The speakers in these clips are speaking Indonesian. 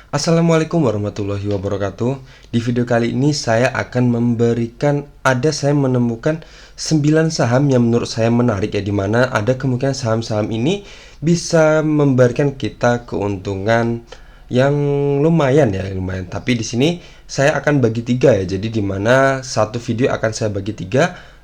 Assalamualaikum warahmatullahi wabarakatuh. Di video kali ini saya akan saya menemukan 9 saham yang menurut saya menarik ya, dimana ada kemungkinan saham-saham ini bisa memberikan kita keuntungan yang lumayan ya, lumayan. Tapi di sini saya akan bagi tiga ya. Jadi dimana satu video akan saya bagi tiga.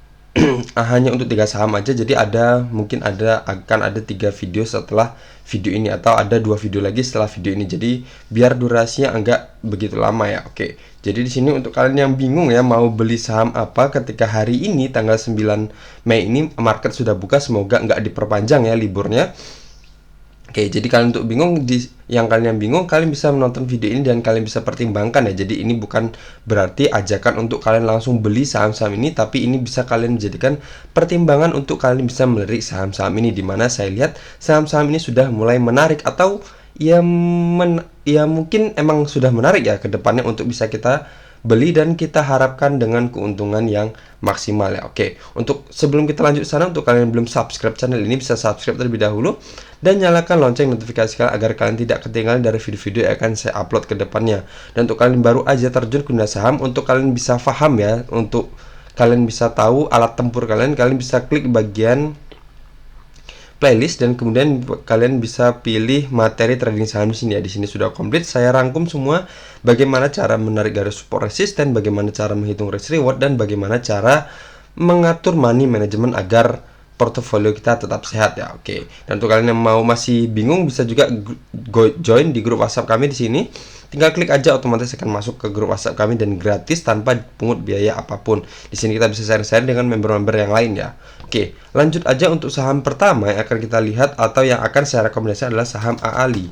Hanya untuk 3 saham aja, jadi akan ada 3 video setelah video ini, atau ada 2 video lagi setelah video ini, jadi biar durasinya enggak begitu lama ya. Oke, jadi di sini untuk kalian yang bingung ya mau beli saham apa ketika hari ini tanggal 9 Mei ini market sudah buka, semoga enggak diperpanjang ya liburnya. Oke, jadi kalian kalian bisa menonton video ini dan kalian bisa pertimbangkan ya. Jadi ini bukan berarti ajakan untuk kalian langsung beli saham-saham ini, tapi ini bisa kalian jadikan pertimbangan untuk kalian bisa melirik saham-saham ini, dimana saya lihat saham-saham ini sudah mulai menarik, atau ya mungkin emang sudah menarik ya ke depannya untuk bisa kita beli dan kita harapkan dengan keuntungan yang maksimal ya. Oke, untuk sebelum kita lanjut sana, untuk kalian yang belum subscribe channel ini bisa subscribe terlebih dahulu dan nyalakan lonceng notifikasi kalian agar kalian tidak ketinggalan dari video-video yang akan saya upload ke depannya. Dan untuk kalian baru aja terjun ke dunia saham, untuk kalian bisa paham ya, untuk kalian bisa tahu alat tempur kalian bisa klik bagian playlist dan kemudian kalian bisa pilih materi trading saham di sini ya. Di sini sudah komplit, saya rangkum semua bagaimana cara menarik garis support resisten, bagaimana cara menghitung risk reward, dan bagaimana cara mengatur money management agar portofolio kita tetap sehat ya. Oke. Dan untuk kalian yang masih bingung, bisa juga join di grup WhatsApp kami di sini. Tinggal klik aja, otomatis akan masuk ke grup WhatsApp kami dan gratis tanpa pungut biaya apapun. Di sini kita bisa share-share dengan member-member yang lain ya. Oke, lanjut aja untuk saham pertama yang akan kita lihat atau yang akan saya rekomendasikan adalah saham AALI.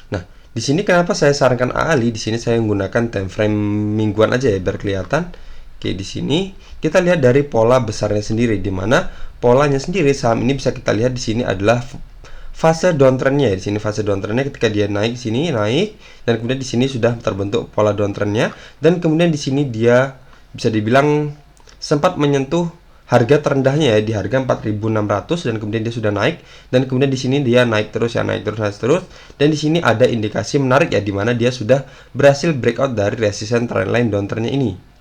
Nah, di sini kenapa saya sarankan AALI? Di sini saya menggunakan time frame mingguan aja ya biar kelihatan. Oke, di sini kita lihat dari pola besarnya sendiri, di mana polanya sendiri saham ini bisa kita lihat di sini adalah fase downtrendnya. Di sini fase downtrendnya ketika dia naik, sini naik, dan kemudian di sini sudah terbentuk pola downtrendnya, dan kemudian di sini dia bisa dibilang sempat menyentuh harga terendahnya ya, di harga 4.600, dan kemudian dia sudah naik, dan kemudian di sini dia naik terus ya, naik terus, dan di sini ada indikasi menarik ya, di mana dia sudah berhasil breakout dari resistance trendline downtrendnya ini.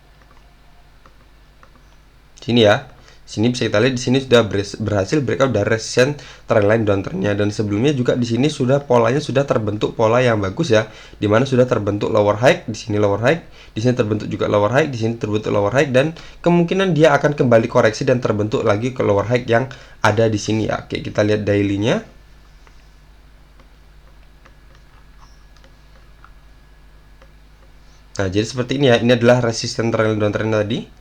Sini ya. Sini bisa kita lihat di sini sudah berhasil breakout dari resistance trendline downtrendnya, dan sebelumnya juga di sini polanya sudah terbentuk pola yang bagus ya, di mana sudah terbentuk lower high, di sini lower high, di sini terbentuk juga lower high, di sini terbentuk lower high, dan kemungkinan dia akan kembali koreksi dan terbentuk lagi ke lower high yang ada di sini ya. Oke, kita lihat daily-nya. Nah, jadi seperti ini ya. Ini adalah resistance trendline downtrend tadi.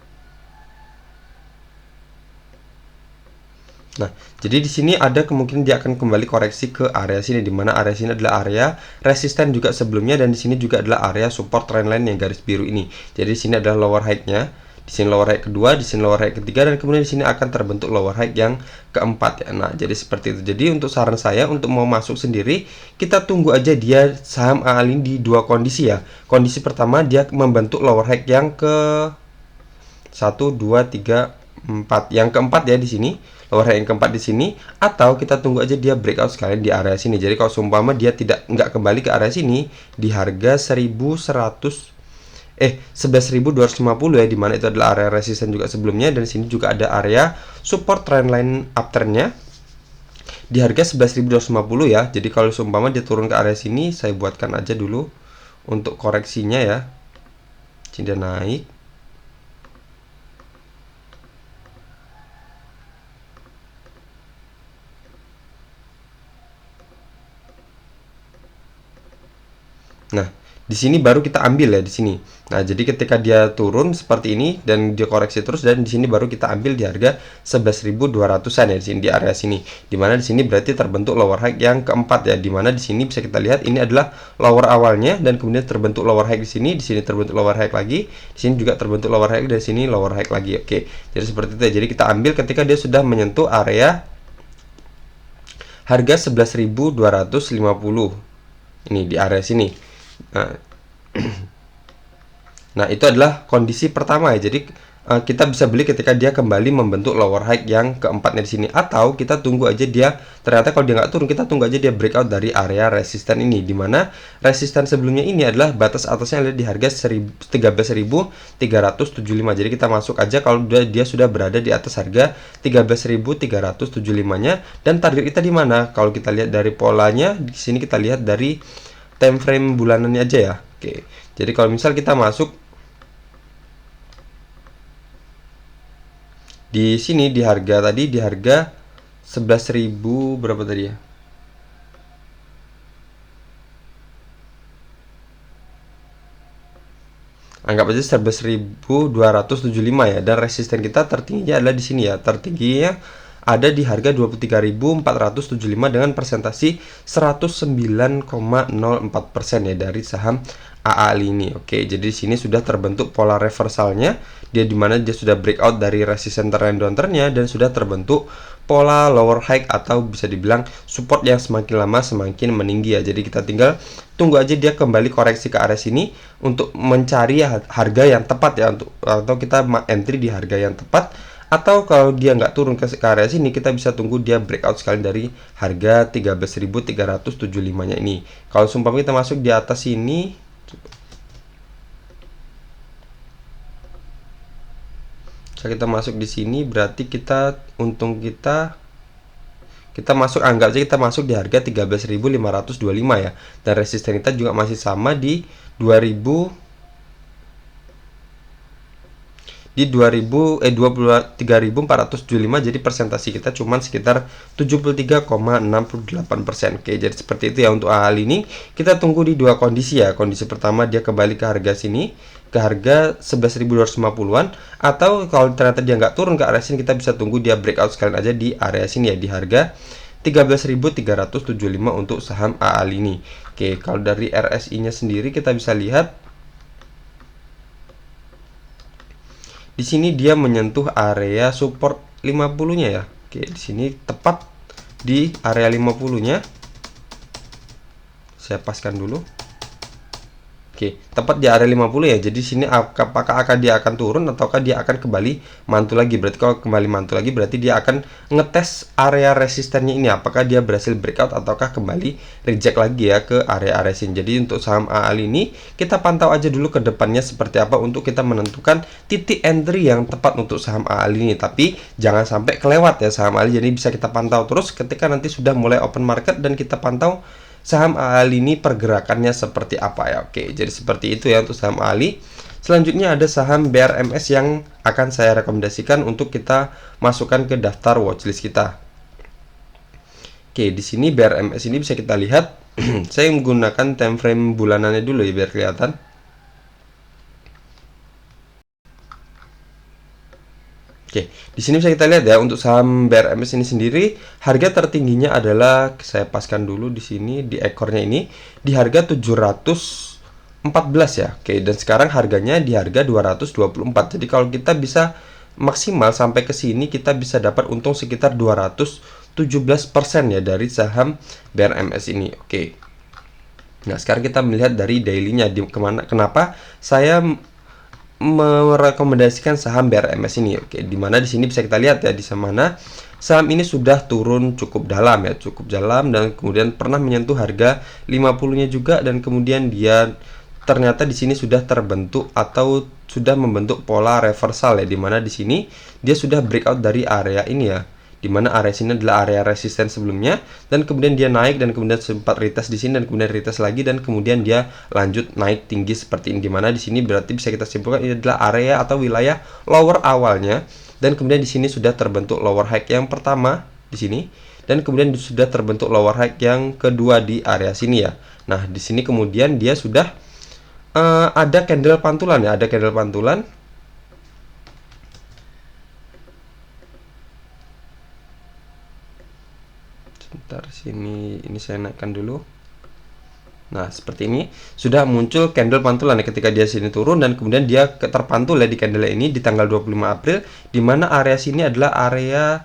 Nah, jadi di sini ada kemungkinan dia akan kembali koreksi ke area sini, di mana area sini adalah area resisten juga sebelumnya, dan di sini juga adalah area support trendline yang garis biru ini. Jadi di sini adalah lower high-nya, di sini lower high kedua, di sini lower high ketiga, dan kemudian di sini akan terbentuk lower high yang keempat ya. Nah, jadi seperti itu. Jadi untuk saran saya untuk mau masuk sendiri, kita tunggu aja dia saham AALI di dua kondisi ya. Kondisi pertama dia membentuk lower high yang ke 1, 2, 3, 4. Yang keempat ya di sini, lower high yang keempat di sini, atau kita tunggu aja dia breakout sekalian di area sini. Jadi kalau seumpama dia nggak kembali ke area sini di harga 11.250 ya, dimana itu adalah area resisten juga sebelumnya, dan sini juga ada area support trendline uptrendnya di harga 11.250 ya. Jadi kalau seumpama dia turun ke area sini, saya buatkan aja dulu untuk koreksinya ya. Sini dia naik. Nah, di sini baru kita ambil ya di sini. Nah, jadi ketika dia turun seperti ini dan dia koreksi terus, dan di sini baru kita ambil di harga 11.200-an ya di sini, di area sini. Dimana di sini berarti terbentuk lower high yang keempat ya, dimana di sini bisa kita lihat ini adalah lower awalnya, dan kemudian terbentuk lower high di sini terbentuk lower high lagi, di sini juga terbentuk lower high, dan sini lower high lagi. Oke. Jadi seperti itu ya. Jadi kita ambil ketika dia sudah menyentuh area harga 11.250. Ini di area sini. Nah, nah itu adalah kondisi pertama ya. Jadi kita bisa beli ketika dia kembali membentuk lower high yang keempatnya di sini, atau kita tunggu aja dia ternyata kalau dia nggak turun, kita tunggu aja dia breakout dari area resisten ini, dimana resisten sebelumnya ini adalah batas atasnya ada di harga 13.375. Jadi kita masuk aja kalau dia sudah berada di atas harga 13.375 nya, dan target kita di mana? Kalau kita lihat dari polanya di sini, kita lihat dari time frame bulanannya aja ya. Oke, jadi kalau misal kita masuk di sini di harga tadi, di harga 11.000 berapa tadi ya? Anggap aja 11.275 ya, dan resisten kita tertingginya adalah di sini ya. Tertingginya ada di harga 23.475 dengan presentasi 109,04% ya dari saham AALI ini. Oke, jadi di sini sudah terbentuk pola reversalnya, dia dimana dia sudah breakout dari resisten trend downturn-nya dan sudah terbentuk pola lower high atau bisa dibilang support yang semakin lama semakin meninggi ya. Jadi kita tinggal tunggu aja dia kembali koreksi ke area sini untuk mencari harga yang tepat ya, untuk atau kita entry di harga yang tepat. Atau kalau dia nggak turun ke area sini, kita bisa tunggu dia breakout sekali dari harga 13.375 nya ini. Kalau sumpah kita masuk di atas sini, kita masuk di sini, berarti kita untung kita masuk, anggap aja kita masuk di harga 13.525 ya, dan resisten kita juga masih sama di 23.475. Jadi presentasi kita cuma sekitar 73,68%. Oke, jadi seperti itu ya untuk hal ini. Kita tunggu di dua kondisi ya. Kondisi pertama dia kembali ke harga sini, ke harga 11.250-an, atau kalau ternyata dia nggak turun ke area sini, kita bisa tunggu dia breakout sekalian aja di area sini ya, di harga 13.375 untuk saham AAL ini. Oke, kalau dari RSI nya sendiri kita bisa lihat di sini dia menyentuh area support 50-nya ya. Oke, di sini tepat di area 50-nya. Saya paskan dulu. Oke, tepat di area 50 ya. Jadi sini apakah dia akan turun ataukah dia akan kembali mantul lagi? Berarti kalau kembali mantul lagi berarti dia akan ngetes area resistennya ini, apakah dia berhasil breakout ataukah kembali reject lagi ya ke area sini. Jadi untuk saham AAL ini kita pantau aja dulu ke depannya seperti apa untuk kita menentukan titik entry yang tepat untuk saham AAL ini. Tapi jangan sampai kelewat ya saham AAL. Jadi bisa kita pantau terus ketika nanti sudah mulai open market dan kita pantau saham AAL ini pergerakannya seperti apa ya. Oke, jadi seperti itu ya untuk saham AAL. Selanjutnya ada saham BRMS yang akan saya rekomendasikan untuk kita masukkan ke daftar watchlist kita. Oke, di sini BRMS ini bisa kita lihat. Saya menggunakan time frame bulanannya dulu ya biar kelihatan. Oke, di sini bisa kita lihat ya untuk saham BRMS ini sendiri, harga tertingginya adalah, saya paskan dulu di sini di ekornya ini di harga 714 ya. Oke, dan sekarang harganya di harga 224. Jadi kalau kita bisa maksimal sampai ke sini, kita bisa dapat untung sekitar 217% ya dari saham BRMS ini. Oke. Nah, sekarang kita melihat dari daily-nya kenapa saya merekomendasikan saham BRMS ini. Oke, dimana di sini bisa kita lihat ya, di mana saham ini sudah turun cukup dalam ya, cukup dalam, dan kemudian pernah menyentuh harga 50-nya juga, dan kemudian dia ternyata di sini sudah terbentuk atau sudah membentuk pola reversal ya, dimana di sini dia sudah breakout dari area ini ya, dimana area sini adalah area resisten sebelumnya, dan kemudian dia naik dan kemudian sempat retest di sini dan kemudian retest lagi, dan kemudian dia lanjut naik tinggi seperti ini, dimana di sini berarti bisa kita simpulkan ini adalah area atau wilayah lower awalnya, dan kemudian di sini sudah terbentuk lower high yang pertama di sini, dan kemudian sudah terbentuk lower high yang kedua di area sini ya. Nah, di sini kemudian dia sudah ada candle pantulan ya, ada candle pantulan. Sebentar, sini ini saya naikkan dulu. Nah, seperti ini sudah muncul candle pantulan ya, ketika dia sini turun dan kemudian dia terpantul ya di candle ini di tanggal 25 April, di mana area sini adalah area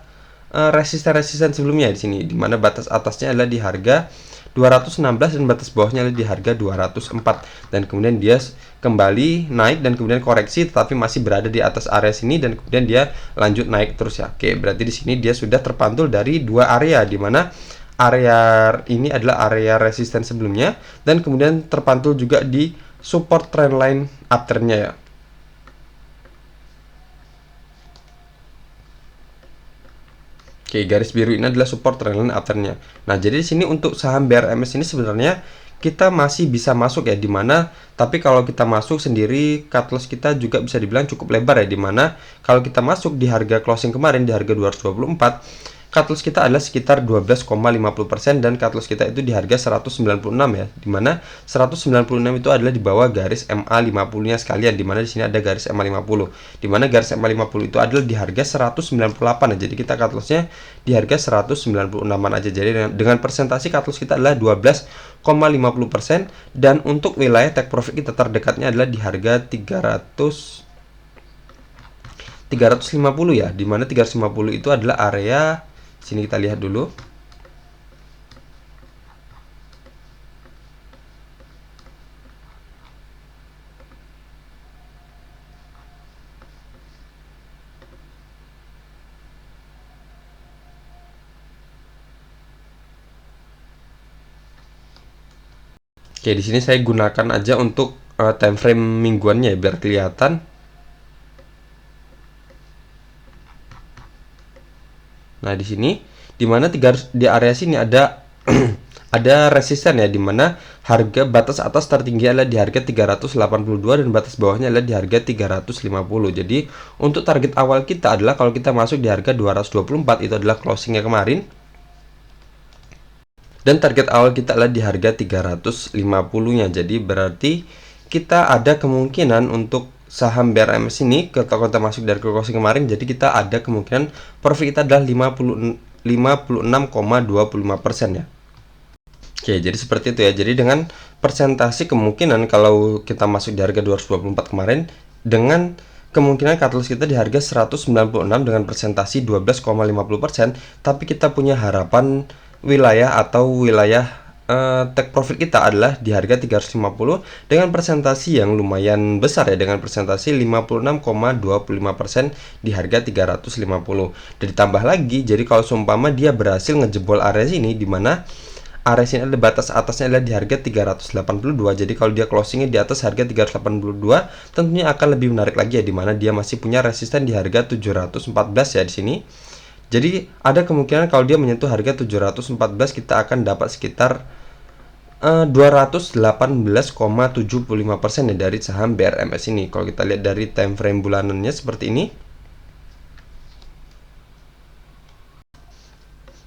resisten sebelumnya di sini, di mana batas atasnya adalah di harga 216 dan batas bawahnya adalah di harga 204, dan kemudian dia kembali naik dan kemudian koreksi tetapi masih berada di atas area sini dan kemudian dia lanjut naik terus ya. Oke, berarti di sini dia sudah terpantul dari dua area, di mana area ini adalah area resisten sebelumnya dan kemudian terpantul juga di support trendline uptrendnya ya. Oke, garis biru ini adalah support trendline uptrendnya. Nah, jadi di sini untuk saham BRMS ini sebenarnya kita masih bisa masuk ya, dimana tapi kalau kita masuk sendiri cut loss kita juga bisa dibilang cukup lebar ya, dimana kalau kita masuk di harga closing kemarin di harga 224, cut loss kita adalah sekitar 12,50% dan cut loss kita itu di harga 196 ya, dimana 196 itu adalah di bawah garis MA50 nya sekalian, dimana di sini ada garis MA50, dimana garis MA50 itu adalah di harga 198 ya, jadi kita cut lossnya di harga 196an aja. Jadi dengan persentase cut loss kita adalah 12,50%, dan untuk wilayah take profit kita terdekatnya adalah di harga 350 ya, dimana 350 itu adalah area sini. Kita lihat dulu. Oke, di sini saya gunakan aja untuk time frame mingguannya ya, biar kelihatan. Nah, di sini dimana di area sini ada ada resisten ya, dimana harga batas atas tertinggi adalah di harga 382 dan batas bawahnya adalah di harga 350. Jadi untuk target awal kita adalah kalau kita masuk di harga 224, itu adalah closingnya kemarin, dan target awal kita adalah di harga 350-nya. Jadi berarti kita ada kemungkinan untuk saham BRMS ini kalau kita masuk dari closing kemarin, jadi kita ada kemungkinan profit kita adalah 56,25% ya. Oke, jadi seperti itu ya. Jadi dengan persentase kemungkinan kalau kita masuk di harga 224 kemarin, dengan kemungkinan cut loss kita di harga 196 dengan persentase 12,50%, tapi kita punya harapan wilayah take profit kita adalah di harga 350 dengan persentase yang lumayan besar ya, dengan persentase 56,25% di harga 350. Dan ditambah lagi, jadi kalau seumpama dia berhasil ngejebol area sini, di mana area sini ada batas atasnya adalah di harga 382. Jadi kalau dia closingnya di atas harga 382, tentunya akan lebih menarik lagi ya, di mana dia masih punya resisten di harga 714 ya di sini. Jadi ada kemungkinan kalau dia menyentuh harga 714, kita akan dapat sekitar 218,75% ya dari saham BRMS ini. Kalau kita lihat dari time frame bulanannya seperti ini.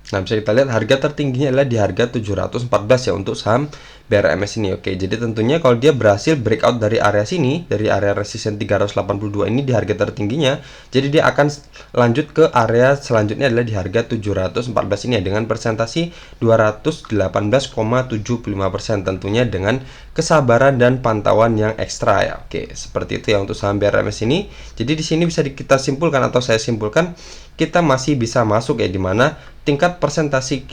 Nah, bisa kita lihat harga tertingginya adalah di harga 714 ya untuk saham BRMS ini. Oke, jadi tentunya kalau dia berhasil breakout dari area sini, dari area resisten 382 ini di harga tertingginya, jadi dia akan lanjut ke area selanjutnya adalah di harga 714 ini ya, dengan persentase 218,75%, tentunya dengan kesabaran dan pantauan yang ekstra ya. Oke, seperti itu ya untuk saham BRMS ini. Jadi di sini bisa kita simpulkan atau saya simpulkan, kita masih bisa masuk ya, dimana tingkat persentase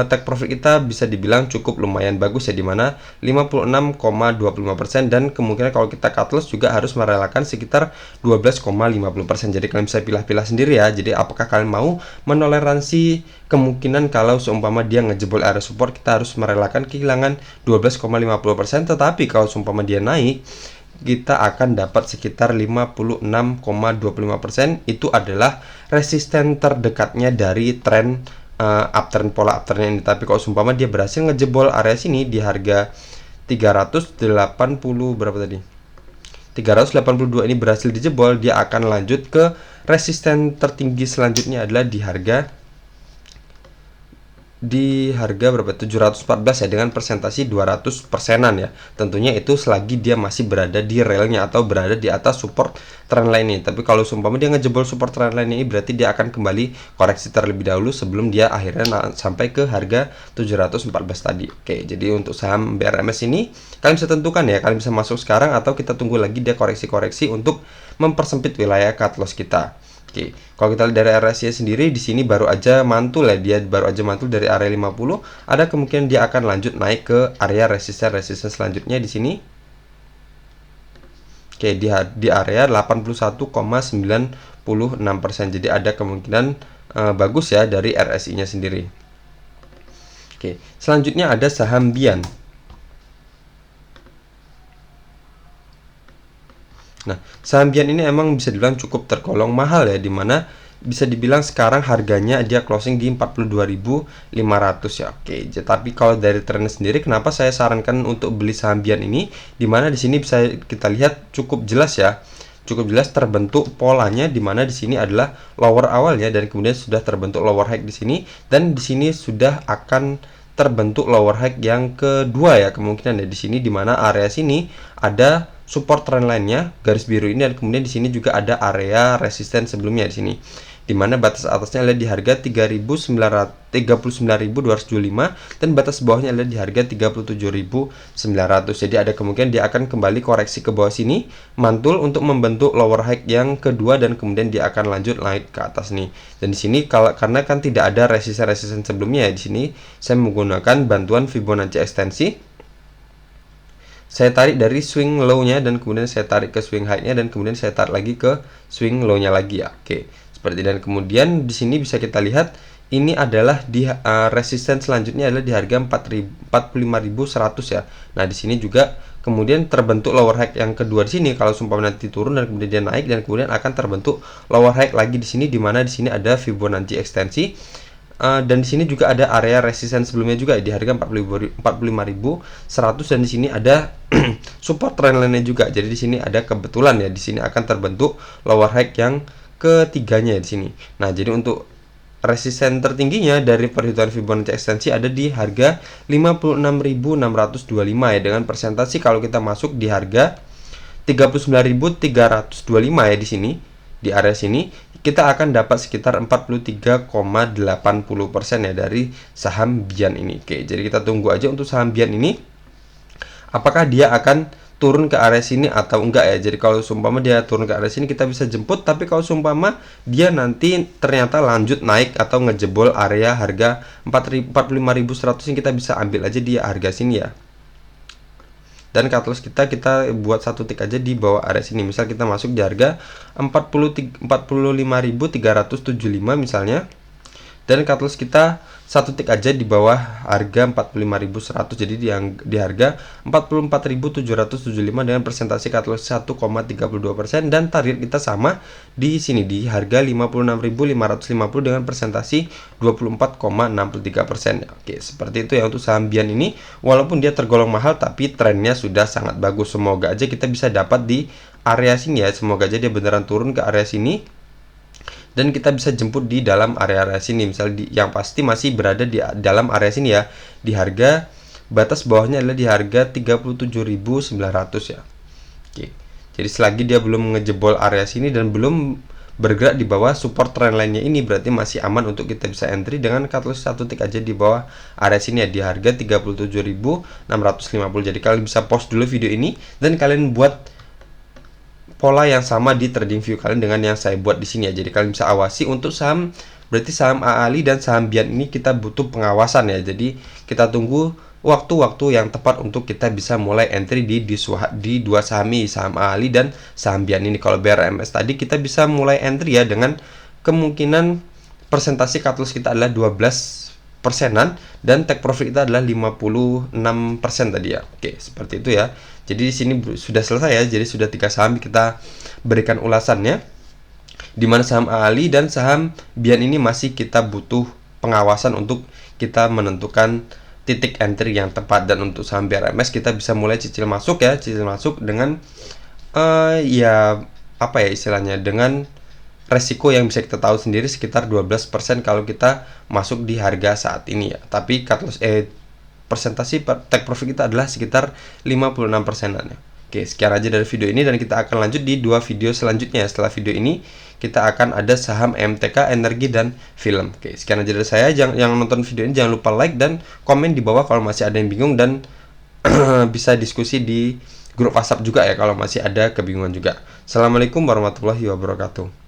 take profit kita bisa dibilang cukup lumayan bagus ya, dimana 56,25%, dan kemungkinan kalau kita cut loss juga harus merelakan sekitar 12,50%. Jadi kalian bisa pilah-pilah sendiri ya. Jadi apakah kalian mau menoleransi kemungkinan kalau seumpama dia ngejebol area support, kita harus merelakan kehilangan 12,50%, tetapi kalau seumpama dia naik, kita akan dapat sekitar 56,25%. Itu adalah resisten terdekatnya dari tren uptrend, pola uptrend ini. Tapi kalau seumpama dia berhasil ngejebol area sini di harga 380 berapa tadi? 382 ini berhasil dijebol, dia akan lanjut ke resisten tertinggi selanjutnya adalah di harga berapa? 714 ya, dengan persentase 200%-an ya. Tentunya itu selagi dia masih berada di relnya atau berada di atas support trendline ini. Tapi kalau seumpama dia ngejebol support trendline ini, berarti dia akan kembali koreksi terlebih dahulu sebelum dia akhirnya sampai ke harga 714 tadi. Oke, jadi untuk saham BRMS ini kalian bisa tentukan ya, kalian bisa masuk sekarang atau kita tunggu lagi dia koreksi-koreksi untuk mempersempit wilayah cut loss kita. Oke, kalau kita lihat dari RSI sendiri di sini baru aja mantul ya, dia baru aja mantul dari area 50, ada kemungkinan dia akan lanjut naik ke area resisten selanjutnya di sini. Oke, di area 81,96%. Jadi ada kemungkinan bagus ya dari RSI-nya sendiri. Oke, selanjutnya ada saham Bian. Nah, saham Bian ini emang bisa dibilang cukup tergolong mahal ya, dimana bisa dibilang sekarang harganya dia closing di 42.500 ya. Oke, tapi kalau dari trennya sendiri, kenapa saya sarankan untuk beli saham Bian ini? Dimana di sini bisa kita lihat cukup jelas ya, cukup jelas terbentuk polanya, dimana di sini adalah lower awal ya, dan kemudian sudah terbentuk lower high di sini, dan di sini sudah akan terbentuk lower high yang kedua ya, kemungkinan ya di sini, dimana area sini ada support trendline-nya garis biru ini, dan kemudian di sini juga ada area resisten sebelumnya di sini, dimana batas atasnya adalah di harga 39.275 dan batas bawahnya adalah di harga 37.900. Jadi ada kemungkinan dia akan kembali koreksi ke bawah sini, mantul untuk membentuk lower high yang kedua, dan kemudian dia akan lanjut naik ke atas nih. Dan di sini karena kan tidak ada resisten sebelumnya ya, di sini saya menggunakan bantuan Fibonacci ekstensi. Saya tarik dari swing low-nya, dan kemudian saya tarik ke swing high-nya, dan kemudian saya tarik lagi ke swing low-nya lagi ya. Oke, seperti, dan kemudian di sini bisa kita lihat ini adalah di resisten selanjutnya adalah di harga 45.100 ya. Nah, di sini juga kemudian terbentuk lower high yang kedua di sini. Kalau sumpah nanti turun dan kemudian dia naik, dan kemudian akan terbentuk lower high lagi di sini, di mana di sini ada Fibonacci ekstensi. Dan di sini juga ada area resisten sebelumnya juga di harga 45.100, dan di sini ada support trendline-nya juga. Jadi di sini ada kebetulan ya, di sini akan terbentuk lower high yang ketiganya di sini. Nah, jadi untuk resisten tertingginya dari perhitungan Fibonacci ekstensi ada di harga 56.625 ya, dengan persentase kalau kita masuk di harga 39.325 ya, di sini di area sini kita akan dapat sekitar 43,80% ya dari saham Bian ini. Oke, jadi kita tunggu aja untuk saham Bian ini, apakah dia akan turun ke area sini atau enggak ya. Jadi kalau sumpama dia turun ke area sini, kita bisa jemput, tapi kalau sumpama dia nanti ternyata lanjut naik atau ngejebol area harga 45.100 ini, kita bisa ambil aja di harga sini ya. Dan cut loss kita buat satu tick aja di bawah area sini. Misal kita masuk di harga 45.375 misalnya, dan cut loss kita satu tick aja di bawah harga 45.100, jadi di harga 44.775 dengan persentase cut loss 1,32%, dan target kita sama di sini di harga 56.550 dengan persentase 24,63%. Oke, seperti itu ya untuk saham Bian ini. Walaupun dia tergolong mahal, tapi trennya sudah sangat bagus. Semoga aja kita bisa dapat di area sini ya, semoga aja dia beneran turun ke area sini dan kita bisa jemput di dalam area-area sini. Misalnya yang pasti masih berada di dalam area sini ya, di harga batas bawahnya adalah di harga 37.900 ya. Oke, jadi selagi dia belum ngejebol area sini dan belum bergerak di bawah support trendline-nya ini, berarti masih aman untuk kita bisa entry dengan cut loss satu tick aja di bawah area sini ya, di harga 37.650. Jadi kalian bisa pause dulu video ini dan kalian buat pola yang sama di TradingView kalian dengan yang saya buat di sini ya. Jadi kalian bisa awasi untuk saham, berarti saham AALI dan saham Bian ini kita butuh pengawasan ya. Jadi kita tunggu waktu-waktu yang tepat untuk kita bisa mulai entry di dua saham ini, saham AALI dan saham Bian ini. Kalau BRMS tadi kita bisa mulai entry ya dengan kemungkinan persentase cut loss kita adalah 12%-an dan take profit kita adalah 56% tadi ya. Oke, seperti itu ya. Jadi di sini sudah selesai ya. Jadi sudah 3 saham kita berikan ulasannya, di mana saham AALI dan saham Bian ini masih kita butuh pengawasan untuk kita menentukan titik entry yang tepat. Dan untuk saham BRMS kita bisa mulai cicil masuk ya, cicil masuk dengan ya apa ya istilahnya, dengan resiko yang bisa kita tahu sendiri sekitar 12% kalau kita masuk di harga saat ini ya. Tapi cut loss persentase take profit kita adalah sekitar 56%-an ya. Oke, sekian aja dari video ini dan kita akan lanjut di 2 video selanjutnya. Setelah video ini kita akan ada saham MTK, energi dan film. Oke, sekian aja dari saya. Yang nonton video ini jangan lupa like dan komen di bawah kalau masih ada yang bingung, dan bisa diskusi di grup WhatsApp juga ya kalau masih ada kebingungan juga. Assalamualaikum warahmatullahi wabarakatuh.